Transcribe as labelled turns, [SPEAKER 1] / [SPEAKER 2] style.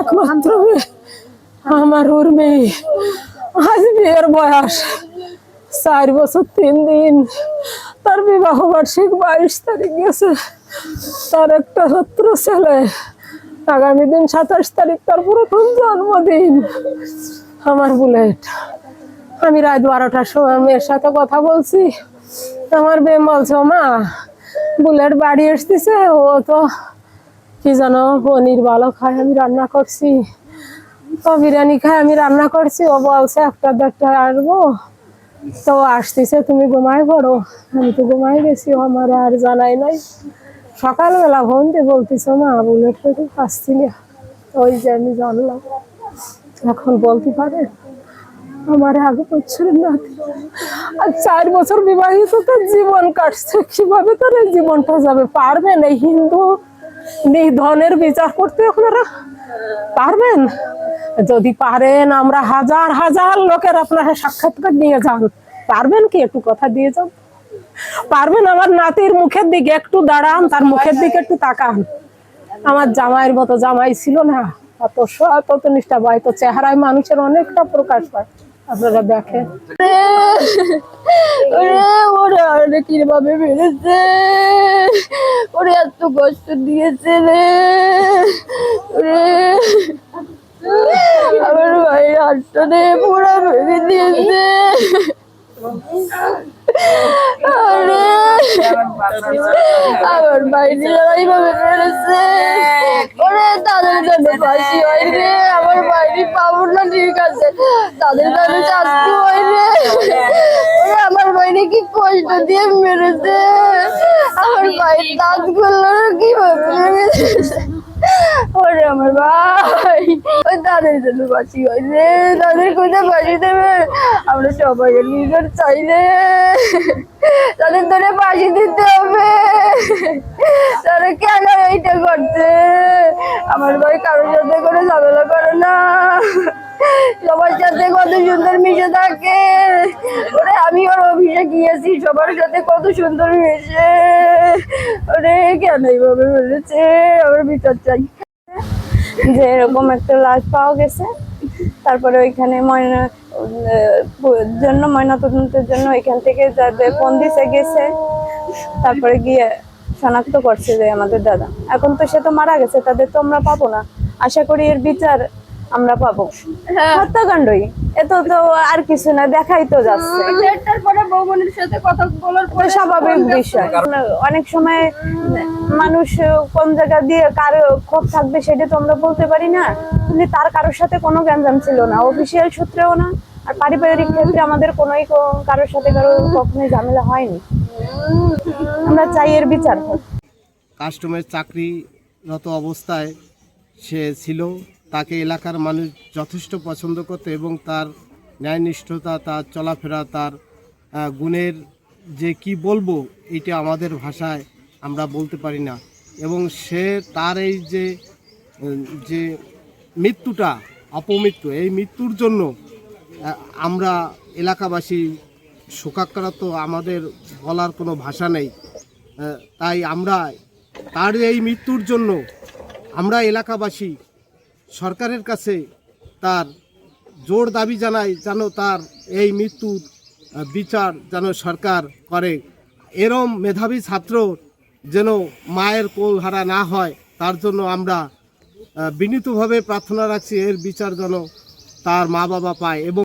[SPEAKER 1] একমাত্র মেয়ে, আমার ওর মেয়ে। আজ বিয়ের বয়স 4 বছর 3 দিন। তার বিবাহ বার্ষিক 22 তারিখ গেছে। তার একটা মাত্র ছেলে। আগামী দিন 27 তারিখ তার প্রথম জন্মদিন। আমার বুলেট। আমি রাত 12টার সময় মেয়ের সাথে কথা বলছি। আমার মেয়ে বলছে, মা বুলেট বাড়ি এসতেছে, ও তো কি জানো পনির ভালো খায়, আমি রান্না করছি। ও বিরিয়ানি খায়, আমি রান্না করছি। ও বলছে 1-1:30টায় আসবো, তো আসতেছে, তুমি ঘুমায় পড়ো। আমি তো ঘুমাই গেছি, আমার আর জানাই নাই। সকালবেলা ফোন দিয়ে বলতেছ, মা বুলেট তো আসছি না। ওই যে আমি জানলাম। এখন বলতে পারে আমার আগে বছরের নাতি, আর 4 বছর বিবাহিত, তার জীবন কাটছে, কিভাবে তার এই জীবনটা যাবে? পারবেন এই হিন্দু নিধনের বিচার করতে? আপনারা পারবেন? যদি পারেন, আমরা হাজার হাজার লোকের আপনারা সাক্ষাৎকার নিয়ে যান। পারবেন কি? একটু কথা দিয়ে যান। পারবেন? আমার নাতির মুখের দিকে একটু দাঁড়ান, তার মুখের দিকে একটু তাকান। আমার জামাইয়ের মতো জামাই ছিল না, অত সৎ, অত নিষ্ঠা। তো চেহারায় মানুষের অনেকটা প্রকাশ পায়, আপনারা দেখেন। ওরে কিভাবে মেরেছে, ওরে এত কষ্ট দিয়েছে রে। আমার ভাই হাতটা পুরো ভেঙে দিয়েছে। আমার বাইরে এইভাবে মেরেছে, ওরে তাদের জন্য ফাঁসি হয় রে। আমার বাইরে পাবো না, ঠিক আছে, তাদের জন্য শাস্তি হয় রে। ওরে আমার বাইরে কি কষ্ট দিয়ে মেরেছে, আমার বাইরে দাঁত গুলো কিভাবে মেরেছে। ওরে আমার ভাই, ওই তাদের জন্য ফাঁসি হয় রে। তাদের কোথায় ফাঁসি দেবে? আমরা সবাই নিজের চাইলে তাদের ধরে ফাঁসি দিতে হবে। তারা কেন এইটা করছে? আমার ভাই কারোর সাথে করে ঝামেলা করে না, সবার সাথে কত সুন্দর মিশে থাকে। ওরে আমি ওর অফিসে গিয়েছি, সবার সাথে কত সুন্দর মিশে। ওরে কেন এইভাবে বলেছে? আমার বিচার চাই।
[SPEAKER 2] যে এরকম একটা লাশ পাওয়া গেছে, তারপরে ওইখানে ময়নাতদন্তের জন্য এখান থেকে যাদের ফোন দিছে গেছে, তারপরে গিয়ে শনাক্ত করছে যে আমাদের দাদা। এখন তো সে তো মারা গেছে, তাদের তো আমরা পাবো না। আশা করি এর বিচার আমরা পাবো। হত্যাকাণ্ডই, এত তো আর কিছু না, দেখাই তো যাচ্ছে। স্বাভাবিক বিষয়। অনেক সময় মানুষ কোন জায়গা দিয়ে কার ক্ষোভ থাকবে সেটা তো আমরা বলতে পারি না, কিন্তু তার কারোর সাথে কোনো গ্যাঞ্জাম ছিল না, অফিসিয়াল সূত্রেও না, আর পারিবারিক ক্ষেত্রে আমাদের কারোর সাথে কখনোই ঝামেলা হয়নি। আমরা চাই এর বিচার হোক।
[SPEAKER 3] কাস্টমের চাকরিরত অবস্থায় সে ছিল, তাকে এলাকার মানুষ যথেষ্ট পছন্দ করত এবং তার ন্যায়নিষ্ঠতা, তার চলাফেরা, তার গুণের যে কি বলবো, এটা আমাদের ভাষায় আমরা বলতে পারি না। এবং সে তার এই যে মৃত্যুটা, অপমৃত্যু, এই মৃত্যুর জন্য আমরা এলাকাবাসী শোকাক্রান্ত, আমাদের বলার কোনো ভাষা নেই। তাই আমরা তার এই মৃত্যুর জন্য আমরা এলাকাবাসী সরকারের কাছে তার জোর দাবি জানাই, যেন তার এই মৃত্যুর বিচার যেন সরকার করে। এরম মেধাবী ছাত্র যেন মায়ের কোল হারা না হয়, তার জন্য আমরা বিনীতভাবে প্রার্থনা রাখছি, এর বিচার যেন তার মা বাবা পায়। এবং